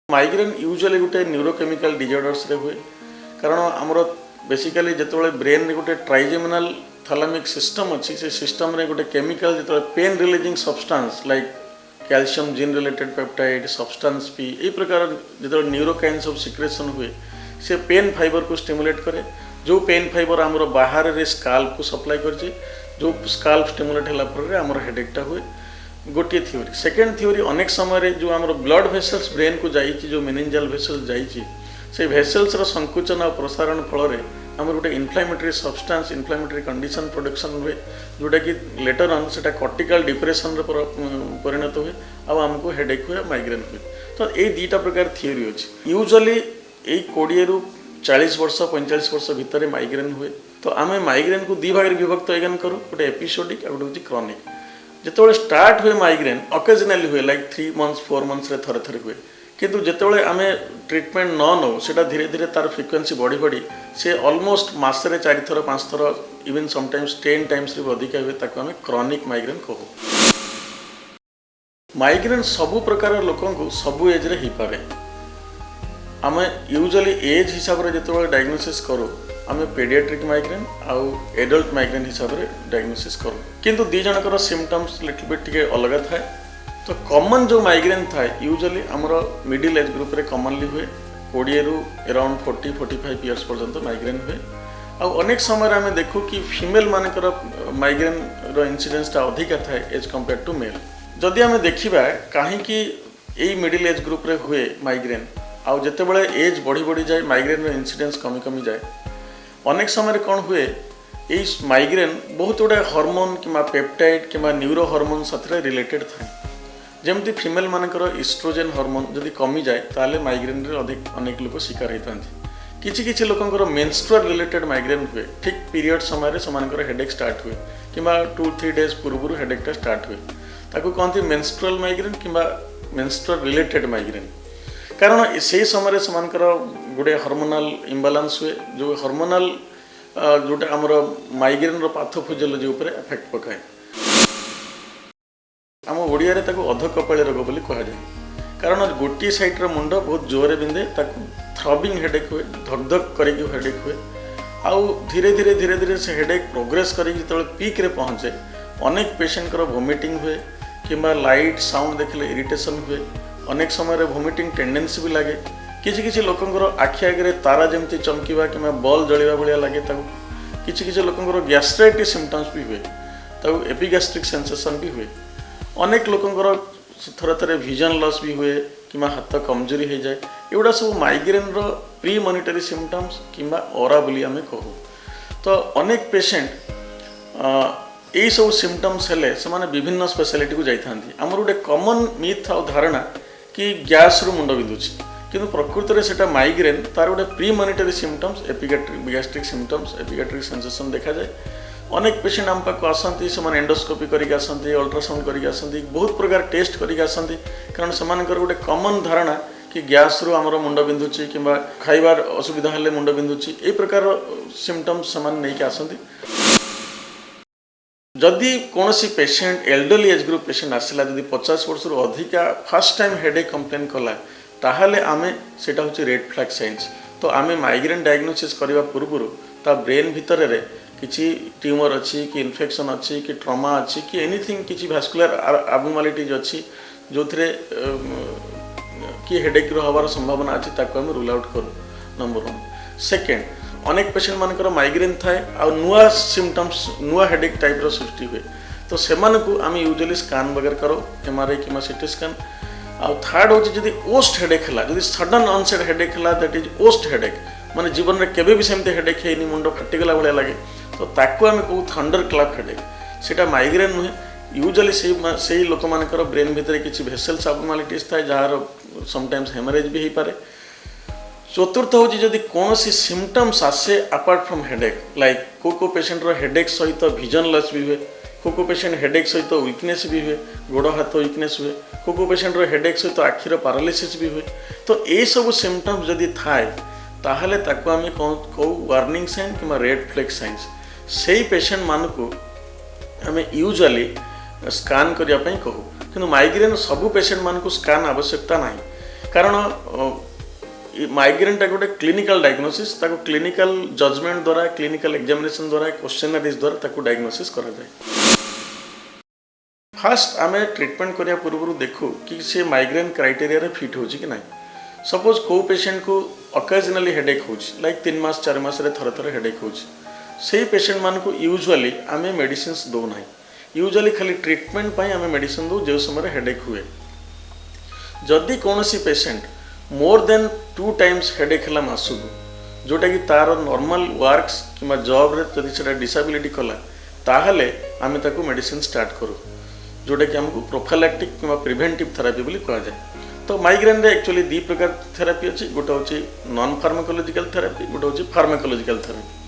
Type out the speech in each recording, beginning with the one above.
Migraine usually गोटे neurochemical disorders रे हुए कारण आमर बेसिकली जिते ब्रेन रे गोटे ट्राइजेमिनल थैलेमिक सिस्टम अच्छी से सिस्टम रे गोटे केमिकल जो pain releasing substance like calcium gene related peptide substance P यही प्रकार जो न्यूरोकाइन्स ऑफ सिक्रेशन हुए से पेन फाइबर को स्टिमुलेट करे जो पेन फाइबर आमर बाहर रे स्काल्प को सप्लाई कर जो स्काल्प स्टिमुलेट है आमर हेडेकटा हुए गोटे थ्योरी सेकेंड थ्योरी अनेक समय जो आम ब्लड भेसल्स ब्रेन को जाइए जो मेनिंजल भेसल्स जाइए से भेसल्स संकुचन और प्रसारण फल आम गोटे इनफ्लामेटरी सब्सटेंस इनफ्लामेटरी कंडीशन प्रोडक्शन हुए जोटा कि लेटर ऑन से कॉर्टिकल डिप्रेशन परिणत हुए आउ आमको हेडेक हुए माइग्रेन हुए तो ये दुईटा प्रकार थ्योरी अच्छी यूजुअली यही 20 ରୁ 40 वर्ष 45 वर्ष भितर माइग्रेन हुए तो आम माइग्रेन को दी भाग विभक्त एगेन करूँ गोटे एपिसोडिक और गोटे क्रॉनिक जिते स्टार्ट हुए माइग्रेन ऑकेजनली हुए लाइक 3 months 4 months रे थरे थरे हुए किंतु जिते आम ट्रिटमेंट न नौ से धीरे धीरे तार फ्रिक्वेंसी बढ़ी बढ़ी से ऑलमोस्ट मसरे 4 थर 5 थर इवन समटाइम्स 10 times अधिक हुए ताको आम क्रॉनिक माइग्रेन कहू। माइग्रेन सबु प्रकार लोक सबु एज रे ही पारे आम यूजुअली एज हिसाब से जो डायग्नोसिस करूँ आम पेडियाट्रिक माइग्रेन आउ एडल्ट माइग्रेन हिसाब से डायग्नोसिस करूँ किंतु दी जनकर सिम्पटम्स लिटिल बिट टिके अलग थाए तो कॉमन जो माइग्रेन थाए यूजुअली आमर मिडिल एज ग्रुप रे कॉमनली हुए 20 ରୁ अराउंड 40-45 इयर्स पर्यंत माइग्रेन हुए आउ अनेक समय आम देखू कि फीमेल मानकर माइग्रेन रो इन्सिडेंसटा अधिका थाए एज कंपेयर टू मेल जदि आम देखा कहीं यही मिडिल एज ग्रुप रे हुए माइग्रेन आउ जितेबाला एज बढ़ी बढ़ी जाए माइग्रेन इन्सिडेंस कमी कमी जाए अनेक समय कौन हुए यही माइग्रेन बहुत गुड़ा हार्मोन कि पेप्टाइड कि न्यूरो हार्मोन साथ रिलेटेड थाए जमती फीमेल मानकर इस्ट्रोजेन हार्मोन जदि कमी जाए ताले माइग्रेन रे अधिक अनेक लोग शिकार होता किसी लोकंर मेंस्ट्रुअल रिलेटेड माइग्रेन हुए ठीक पीरियड समय से हेडेक स्टार्ट हुए कि 2-3 days पूर्व हेडेकटा स्टार्ट हुए ताको कहते मेंस्ट्रुअल माइग्रेन कि मेंस्ट्रुअल रिलेटेड माइग्रेन कारण से समय से गोटे हार्मोनाल इम्बालांस हुए जो हार्मोनाल जोटा आमर माइग्रेन पैथोफिजियोलॉजी उपर इफेक्ट पकाए आम ओडिया रे ताको अध कपाली रोग बोली कहा जाए कारण गोटे साइड्र मुंड बहुत जोरे बिंदे ताको थ्रबिंग हेडेक हुए धक धक करके हेडेक हुए आउ धीरे धीरे धीरे धीरे से हेडेक प्रोग्रेस करके जो पीक रे पहुँचे अनेक पेशेंट वोमिटिंग हुए कि लाइट साउंड देखले इरिटेशन हुए अनेक समय वोमिटिंग टेंडेंसी भी लगे किसी लोकंर आखि आगे तारा जमती चमकीवा कि बॉल जलिवा भाया लगे किसी लोकंर गैस्ट्राइटिस सिम्पटम्स भी हुए ताऊ एपिगैस्ट्रिक सेंसेशन भी हुए अनेक लोकंर थरे थरे विजन लॉस भी हुए कि हाथ कमजोरी हो जाए एगुड़ा सब माइग्रेन प्री मॉनिटरी सिम्पटम्स कि ऑरा बोली आम कहू तो अनेक पेशेंट यही सब सिम्पटम्स हेले से विभिन्न स्पेशलिटी को जाइथांती आमर गोटे कॉमन मिथ आ धारणा कि गैस रु मुंड बिंधुची किंतु प्रकृत में सेटा माइग्रेन तार गोटे pre monetary symptoms epigastric symptoms epigastric sensation देखा जाए अनेक पेशेंट आम पाक आसती से एंडोस्कोपी करके आसती अल्ट्रासाउंड करके आसती बहुत प्रकार टेस्ट करके आसती कारण से गोटे कॉमन धारणा कि गैस रु आमर मुंड बिंधुची कि खाइबार असुविधा हेले मुंड बिंधुची ए प्रकार सिम्पटम्स से नहीं आसती जदि कौन patient elderly age group patient आसला जदि 50 वर्ष अधिका फर्स्ट टाइम हेडेक कंप्लेन कला ताहले आमे सेटा होची रेड फ्लैग साइंस तो आमे माइग्रेन डायग्नोसिस करबा पूर्व ता ब्रेन भितर रे किछि ट्यूमर अच्छी कि इन्फेक्शन अच्छी कि ट्रॉमा अच्छी कि एनीथिंग किछि भास्कुलर एबनॉर्मलिटीज अच्छी जो थे कि हेडेक हबार संभावना अच्छी ताको आमे रूल आउट करूँ नंबर 1 सेकेंड अनेक पेशेंट मानकर माइग्रेन थाए आ नुआ सिम्पटम्स नुआ हेडेक टाइप रो सृष्टि हुए तो से आम यूजुअली स्कान वगैरह करो एमआरआई कि सीटी स्कान आ थर्ड हूँ जब ओस्ट हेडेक है जब सडन ऑनसेट हेडेक है दैट इज ओस्ट हेडेक माने जीवन में केबे भी सेमती हेडेक है मुंड फाटिगला भाया लगे तो ताको आम कहूँ थंडर क्लैप हेडेक सेटा माइग्रेन नुहे यूजुअली से लोक मानकर ब्रेन भितर किसी भेसल्स एबनॉर्मलिटीज थाए जार समटाइम्स हेमरेज भी हो पारे चतुर्थ हूँ जदि कौन सिम्पटम्स आसे अपार्ट फ्रॉम हेडेक लाइक को पेशेंट हेडेक सहित विजन लॉस भी हुए को पेशेंट हेडेक सहित वीकनेस भी हुए गोड़ हाथ वीकनेस हुए को पेशेंट हेडेक सहित आखिर पैरालिसिस भी हुए तो ये सब सिम्पटम्स जदि थाए ताहले ताको आमे कहू वार्निंग साइन कि रेड फ्लैग साइंस से पेशेंट मानकू आमे यूजुअली स्कान करने कहू कि माइग्रेन सबू पेशेंट मानकू स्कान आवश्यकता नहीं कारण माइग्रेनटा गोटे क्लिनिकल डायग्नोसिस ताको क्लिनिकल जजमेंट द्वारा क्लिनिकल एग्जामिनेशन द्वारा क्वेश्चनरीज द्वारा ताको डायग्नोसिस करा जाए। फास्ट आम ट्रिटमेंट करने पूर्व देखू कि से माइग्रेन क्राइटेरिया रे फिट हो कि ना। सपोज को पेशेंट को अकेजनली हेडेक हो लाइक 3 मास 4 मास थर थर हेडेक हो से पेशेंट मान को यूजुअली आम मेडिसिन दो ना। यूजुअली खाली ट्रिटमेंट आम मेडिसिन दो जो समय हेडेक हुए। जदि कौन patient more than 2 times headache है मासक जोटा कि तार नॉर्मल वर्क्स कि जॉब रे जदि सेटा डिसेबिलिटी कला ताहले आम ताको मेडिसिन स्टार्ट करूँ जोटा कि आमको प्रोफाइलैक्टिक कि प्रिवेंटिव थेरापी बोली कहा जाए। तो माइग्रेन रे एक्चुअली 2 प्रकार थेरापी अच्छी गोटे हूँ नॉन फार्माकोलॉजिकल थेरापी गोटे हूँ pharmacological therapy.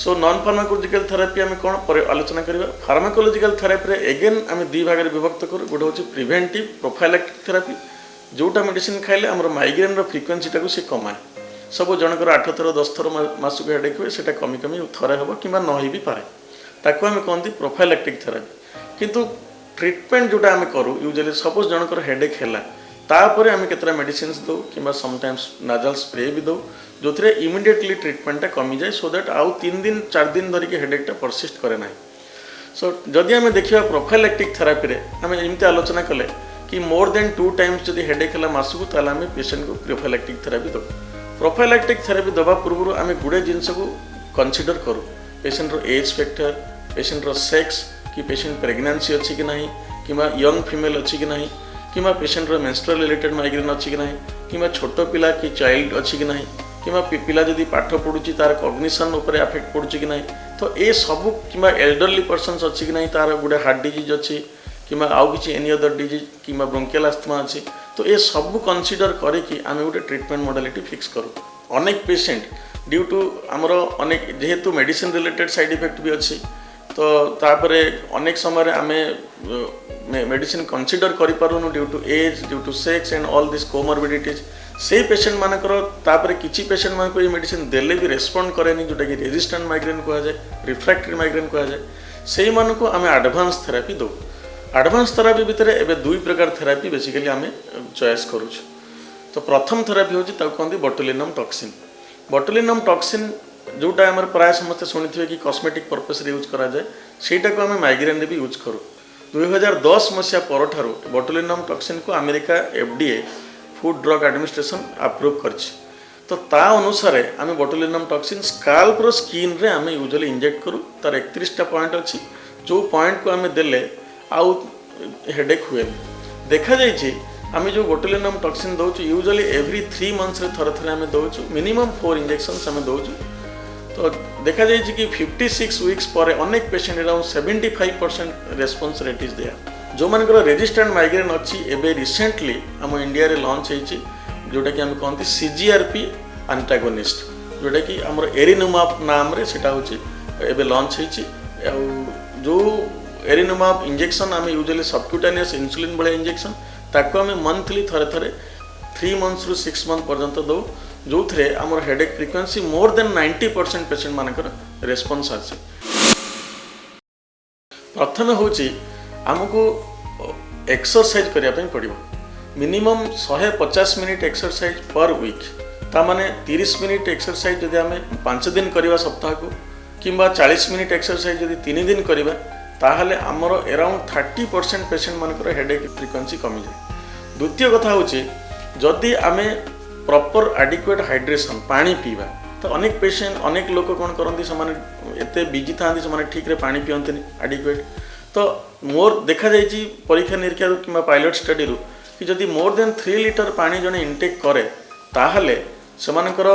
So non pharmacological therapy आम कौन पर आलोचना करवा। फार्माकोलॉजिकल थेरापी रे एगेन आम 2 भाग में विभक्त करूँ गोटे हूँ प्रिवेंटिव प्रोफाइलैक्टिक थेरापी जोटा मेडिसिन खाइले आमर माइग्रेन रो फ्रिक्वेन्सी टाको से कमाए। सब जनकर 8 थर 10 थर मासक हेडेक हुए से कमी कमी थरे हम कि न भी पारे ताको आम कहते प्रोफाइलैक्टिक थेरापी। किंतु ट्रिटमेंट जोटा आम करूँ यूजुअली सपोज जनकर हेडेक है तापर आम केतरा मेडिसिन दो कि समटाइम्स नाजल स्प्रे भी दो जो थे इमिडिएटली ट्रिटमेंटा कमी जाए सो दैट आउ 3 दिन 4 दिन धरिक हेडेकटा परसिस्ट करे ना। सो जदि आम देखा प्रोफाइलैक्टिक थेरापी आम एमती आलोचना कले कि मोर देन 2 टाइम्स जदि हेडेक है मासक ताल आम पेशेंट को प्रोफाइलैक्टिक थेरापी दो। प्रोफाइलैक्टिक थेरापी दवा पूर्व आम गुड़े जिनस को कनसीडर करूँ पेशेंट रो एज फैक्टर पेशेंट रो सेक्स कि पेशेंट प्रेगनेंसी अच्छी कि नहीं कि यंग फीमेल अच्छी कि नहीं कि पेशेंट रो मेंस्ट्रुअल रिलेटेड माइग्रेन अच्छी कि नहीं कि छोट पिला कि चाइल्ड अच्छी कि नहीं कि पिला जदि पाठ पढ़ुची तार कॉग्निशन उपर अफेक्ट पड़ुची कि नहीं। तो ये सब कि एल्डरली पर्सन्स अच्छी कि नहीं तार गोटे हार्ट डिजीज अच्छी कि आउ कि एनी अदर डिजीज कि ब्रोंकियल आस्थमा अच्छी। तो ये सब कनसीडर करके आम गोटे ट्रिटमेंट मॉडलिटी फिक्स करूँ। अनेक पेशेंट ड्यू टू आमर अनेक जेहेतु मेडिसिन रिलेटेड साइड इफेक्ट भी अच्छी तो तापर अनेक समय आम मेडिसिन कनसीडर करूँ due to age due to sex and all this comorbidities से पेशेंट मानकर किसी पेशेंट मान को ये मेडिसिन देले भी रेस्पॉन्ड करेनि जोटा कि रेजिस्टेंट माइग्रेन कहा जाए रिफ्रैक्टरी माइग्रेन कहा जाए से मान को आम एडवांस थेरापी दो। एडवांस थेरापी भितर एवं 2 प्रकार थेरापी बेसिकली आम चॉइस करूँ। तो प्रथम थेरापी हूँ कहते बोटुलिनम टॉक्सिन। बोटुलिनम टॉक्सिन जोटा आम प्राय समस्त शुणी कि कॉस्मेटिक पर्पस यूज करा जाए सेटा को आम माइग्रेन रे भी यूज करूँ। 2010 मसीहा पर बोटुलिनम टॉक्सिन को America FDA food drug administration approve करछि। तो ता अनुसार आम बोटुलिनम टॉक्सिन स्काल्प रो स्किन रे आम यूजुअली इंजेक्ट करूँ। तार 31टा पॉइंट अच्छी जो पॉइंट को आम देले आउ हेडेक हुए। देखा जाइए आम जो बोटुलिनम टॉक्सिन दौचु यूजुअली एवरी 3 मंथ्स थर थर आम दौचु मिनिमम 4 इंजेक्शंस आम दौचु। तो देखा जाइए कि 56 वीक्स पर अनेक patient around 75% response rate is there. जो मानकर रेजिस्टेंट माइग्रेन अच्छी एवं रिसेंटली आम इंडिया रे लॉन्च होती जोटा कि आम कहते CGRP एंटागोनिस्ट जोटा कि आम एरिनुमाब नाम रे सेटा होची एबे लॉन्च होती। जो एरिनुमाब इंजेक्शन आम यूजुअली सबक्यूटेनियस इंसुलिन भाई इंजेक्शन ताको आम मंथली थरे थरे 3 मंथ्स रु 6 मंथ पर्यंत दो जो थे आम headache frequency more than 90% patient मानकर रेस्पॉन्स आसे। प्रथम हूँ आमको एक्सरसाइज करने पड़ो minimum 150 minute exercise per week ता माने 30 मिनिट एक्सरसाइज जदि आम 5 दिन करवा सप्ताह को कि 40 मिनिट एक्सरसाइज जदि 3 दिन करवा ताहले आमर अराउंड 30% पेशेंट मानकर हेडेक फ्रिक्वेंसी कमी जाए। द्वितीय कथा हूँ जदि आम प्रॉपर एडिक्वेट हाइड्रेशन पानी पीवा तो अनेक पेशेंट अनेक लोग कौन करती एते बिजी था ठीक रे पानी पियंते एडिक्वेट। तो मोर देखा जाइए परीक्षा निरीक्षा कि पायलट स्टडी रू कि जदि मोर देन 3 लीटर पानी जने इनटेक करे ताहले सेमानकर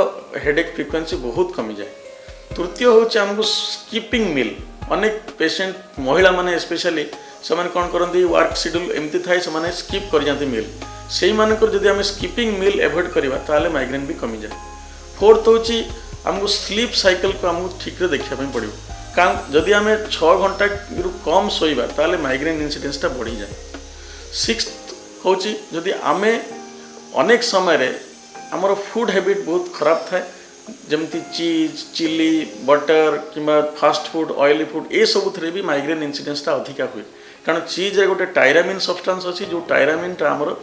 हेडेक फ्रिक्वेंसी बहुत कमी जाए। तृतीय हूँ आमको स्कीपिंग मिल अनेक पेशेंट महिला माने स्पेशली से कौन करती वर्क शेड्यूल एमती थाए से स्कीप कर जाती मिल से मानकर जदि आम स्कीपिंग मिल एवॉइड करवा ताहले माइग्रेन भी कमी जाए। फोर्थ हूँ आमको स्लीप साइकिल को आमको ठीक रे देखा पड़ो कारण जदि आम 6 घंटा रु कम शोवा ताहले माइग्रेन इन्सिडेंसटा बढ़ी जाए। सिक्स्थ हूँ जदि आम अनेक समय आमर फूड हैबिट बहुत खराब थाए जमती चीज चिली बटर कि फास्ट फूड ऑयली फूड ये सब थे भी माइग्रेन इन्सिडेंसटा अधिका हुए कारण चीज रे गोटे टायरामिन सब्सटेंस अच्छी जो टायरामिनटा आमर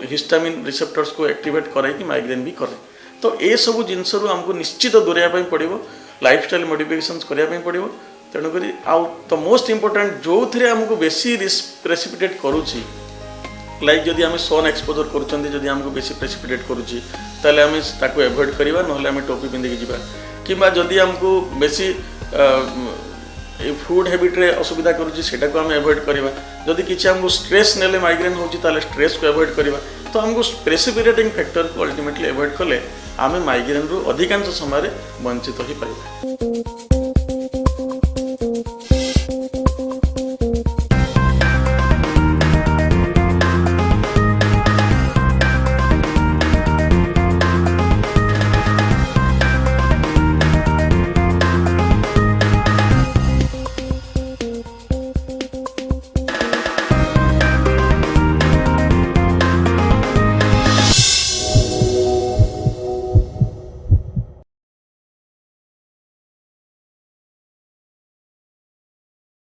हिस्टामिन रिसेप्टर्स को एक्टिवेट करे कि माइग्रेन भी करे। तो ये सब जिनस आमको निश्चित दूरिया पड़ो, लाइफस्टाइल मॉडिफिकेशंस करने पड़ो। तेणुक आउ तो मोस्ट इम्पोर्टेंट जो थे आमको बेसी रिस्क प्रेसिपिटेट करुच्ची, लाइक जदि आम सन एक्सपोजर करूँ बेसी प्रेसिपिटेट करुच्ची ताले आम ताको एवॉइड करवा, ना टोपी पिंधिकी जावा कि जदि आमको बेसी फूड हैबिट रे असुविधा करुच्ची सेटा को आम एवॉइड करवा। जदि किसी आमको स्ट्रेस नेले माइग्रेन होची ताले स्ट्रेस को एवॉइड करवा। तो आमको प्रेसिपिटेटिंग फैक्टर को अल्टीमेटली एवॉइड कले आम माइग्रेन रु अधिकांश समय वंचित हो पाइबा।